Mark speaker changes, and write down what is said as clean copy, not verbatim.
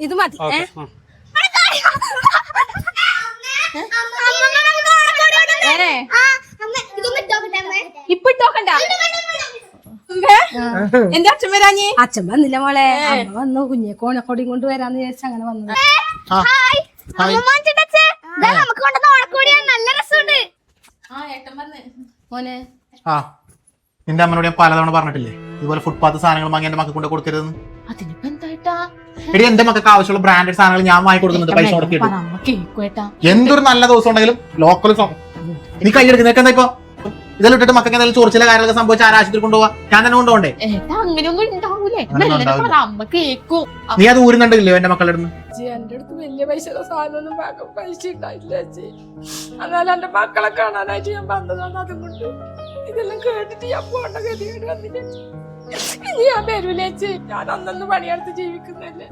Speaker 1: ഇത് മതി.
Speaker 2: ഇപ്പൊ ഇട്ടോക്കണ്ട. എന്റെ അച്ഛൻ വരാഞ്ഞേ?
Speaker 1: അച്ഛൻ വന്നില്ല മോളെ, അമ്മ വന്നു. കുഞ്ഞെ കോണക്കൊടിയും കൊണ്ട് വരാന്ന് വിചാരിച്ച അങ്ങനെ വന്നത്.
Speaker 2: നല്ല രസമുണ്ട്. മോനെ
Speaker 3: നിന്റെ അമ്മനോട് ഞാൻ പലതവണ പറഞ്ഞിട്ടില്ലേ ഇതുപോലെ ഫുട്പാത്ത് സാധനങ്ങൾ വാങ്ങി എന്റെ മക്കൾ കൊണ്ട് കൊടുക്കരുതെന്ന്.
Speaker 2: അതിനിപ്പോ എന്തായിട്ടാ?
Speaker 3: എടി എന്റെ മക്കൾക്ക് ആവശ്യമുള്ള ബ്രാൻഡഡ് സാധനങ്ങൾ ഞാൻ വാങ്ങി കൊടുക്കുന്നുണ്ട് പൈസ കൊടുക്കിട്ട്. എന്തൊരു നല്ല ദിവസം ഉണ്ടെങ്കിലും ലോക്കൽ നീ കൈയെടുക്കുന്നേക്ക് എന്താ ഇപ്പൊ ഇതെല്ലാം ഇട്ടിട്ട് മക്കൾക്ക് എന്തെങ്കിലും ചൊറിച്ചിലെ കാര്യങ്ങളൊക്കെ സംഭവിച്ച ആശുപത്രി കൊണ്ടുപോവാ ഞാൻ തന്നെ കൊണ്ടുപോണ്ടേ?
Speaker 2: അങ്ങനെയൊന്നും ഉണ്ടാവൂലേ? അമ്മ കേക്കും.
Speaker 3: നീ അത് ഊരുന്നുണ്ടല്ലോ എന്റെ മക്കളുടെ അടുത്ത്.
Speaker 1: എന്റെ അടുത്ത് വലിയ പൈസയുടെ സാധനമൊന്നും പൈസ ഉണ്ടായില്ല ചേച്ചി. എന്നാലും എന്റെ മക്കളെ കാണാനായിട്ട് ഞാൻ വന്നതാണ്. അതുകൊണ്ട് ഇതെല്ലാം കേട്ടിട്ട് ഞാൻ പോണ്ട ഗതികേട് വന്നില്ല. ഇനി ഞാൻ വരൂല ചേച്ചി. ഞാൻ അന്നന്ന് പണിയെടുത്ത് ജീവിക്കുന്നല്ലേ.